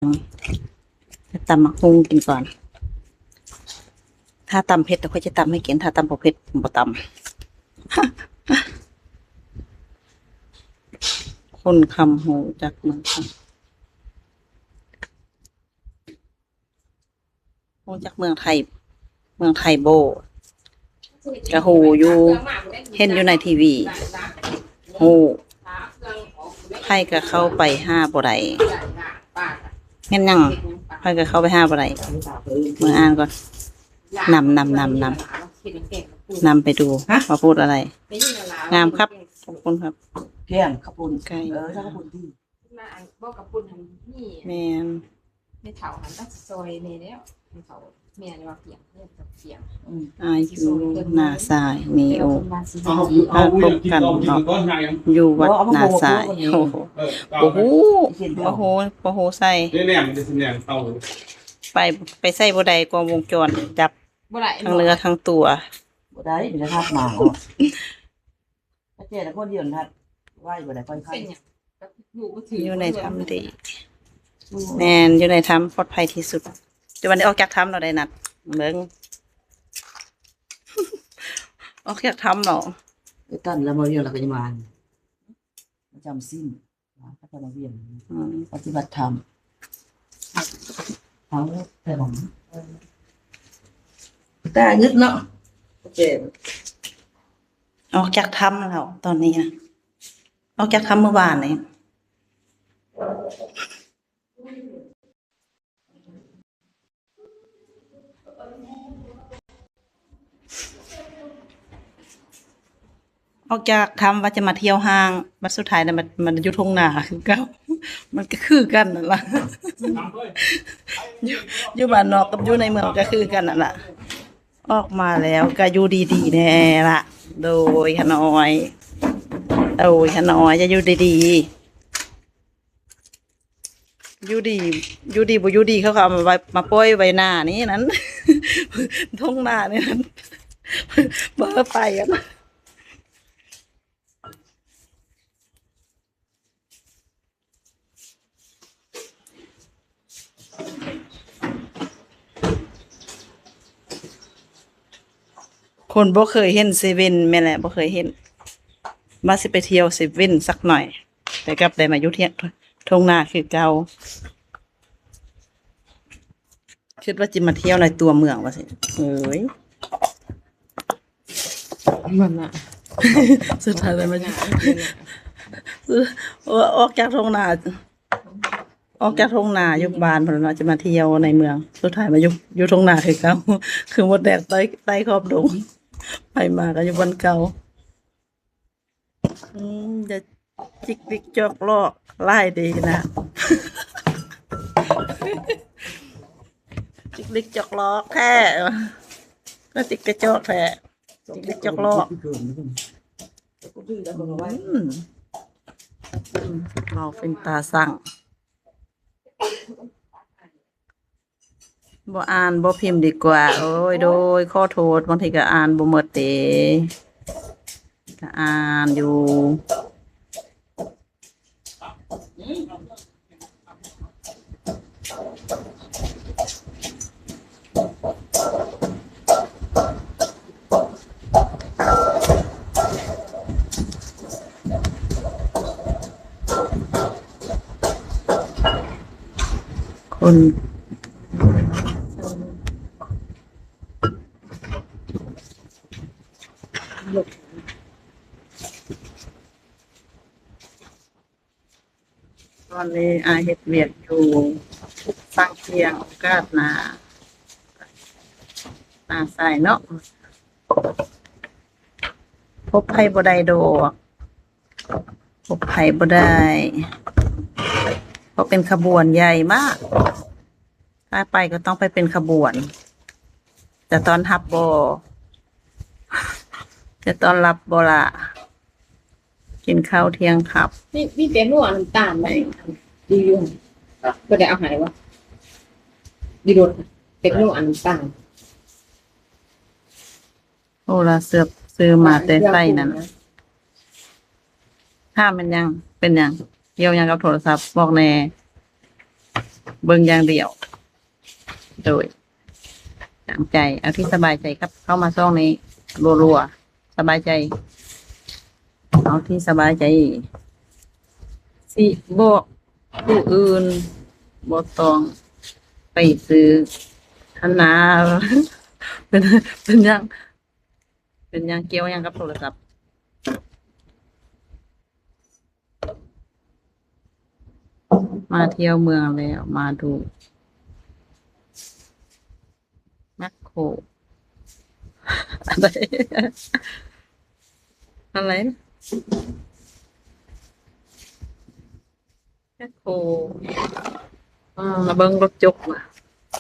จะตำมะฮุงกินก่อนถ้าตำเผ็ดเราค่อยจะตำให้กินถ้าตำบ่เผ็ดผมบ่ตำคนคำหูจากเมืองคำหูจากเมืองไทย เมืองไทยโบกะหูอยู่เห็นอยู่ในทีวีหูไพ่ก็เข้าไปห้าบ่ได้เห็นยังไพ่ก็เข้าไปห้าบ่ได้เมืองอ่านก่อนนำไปดูมาพูดอะไรงามครับขอบคุณครับเที่ยงขบุญไก่ถ้าขบุญที่มาอันบอกกับปุ่นนี่แมนไม่เถาหันตั้งซอยเมย์แล้วไม่เถาเมียว่าเปียกเพื่อนกับเปียกอายุนาสายนีโอพาพบกันอยู่วัดนาสายโอ้โหโอ้โหโอ้โหใส่ไปใส่บ่ได้กองวงจรจับทั้งเรือทั้งตัวบ่ได้มีแต่ทัดหมาเจ๊แต่คนเดียวทัดไหวบ่ได้ค่อยๆอยู่ในถ้ำดีแมนอยู่ในถ้ำปลอดภัยที่สุดจะวันนี้ออกจากถ้ำเราได้นัดเบิ้งออกจากถ้ำเนาะตั้นแล้วมาเรียนเราก็จะมาจำสิ้นก็จะมาเรียนปฏิบัติธรรมทั้งแต่ผมแต่งึดเนาะเจ๊ออกจากถ้ำแล้วตอนนี้นะออกจากถ้ำเมื่อวานนี้ออกจากทำว่าจะมาเที่ยวห้างบัดสุดท้ายมันอยู่ทุ่งนาคือเก่ามันก็คือกันนั่นล่ะอยู่บ้านนอกกับอยู่ในเมืองก็คือกันนั่นล่ะออกมาแล้วก็อยู่ดีๆแน่ล่ะโดยขน้อยจะอยู่ดีๆอยู่ดีบ่อยู่ดีเขาก็เอามาปล่อยไว้หน้านี้นั้นทุ่งนานี่นั้นบ่ไปอ่ะคนบ่เคยเห็นเซเว่นแม่แหละบ่เคยเห็นมาสิไปเที่ยวเซเว่นสักหน่อยแต่กลับได้มาอยู่ที่ทุ่งนาคือเก่าคิดว่าจะมาเที่ยวในตัวเมืองว่าสิเอ้ยมันอะสุดท้ายเลยมาออกจากทุ่งนาอยู่บ้านเพิ่นว่าจะมาเที่ยวในเมืองสุดท้ายมาอยู่ทุ่งนาคือเก่าคือหมดแดดใต้ขอบดงไปมาก็อยู่บนเก่าจะจิกวิกจอกลอกไล่ดีนะจิกวิกจอกลอกแค่ก็จิกกระจอกแท้จิกวิกจอกลอกเราเป็นตาสั่งบ่อ่านบ่พิมพ์ดีกว่าโอ้ยโดยขอโทษบางทีก็อ่านบ่หมดเตก็อ่านอยู่คนตอนนี้อาเฮ็ดเวียกอยู่สร้างเตียงโอกาสนาใส่เนาะพบไผบ่ได้ดอกพบไผบ่ได้เพราะเป็นขบวนใหญ่มากถ้าไปก็ต้องไปเป็นขบวนแต่ตอนรับบ่จะตอนรับบ่ล่ะกินข้าวเที่ยงครับนี่เป็นหัวน้ำตาลไหมดีอยู่ก็ได้เอาหายวะดีรถเป็นหัวน้ำตาลโอ้ละซื้อมาแต่ไส้นั่นถ้ามันยังเป็นยังเกี่ยวยังกับโทรศัพท์บอกแน่ เบิ่งอย่างเดียว โดยตามใจเอาที่สบายใจครับ เข้ามาช่องนี้รัวๆสบายใจ เอาที่สบายใจสิบอกผู้อื่นบ่ต้องไปซื้อธนา เป็นยังเกี่ยวยังกับโทรศัพท์มาเที่ยวเมืองแล้วมาดูแมคโครอะไร อะไรนะแมคโครมาเบิ้งรถจกมา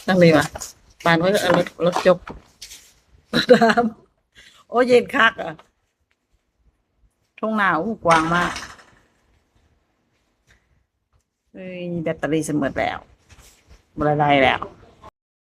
ตั้งเลยว่ะปานไว้ก็เอารถจกตามโอ้เย็นคักอ่ะทุ่งนาอู้กว้างมากเอ้ยแบตเตอรี่เสมอแล้วบละลายแล้ว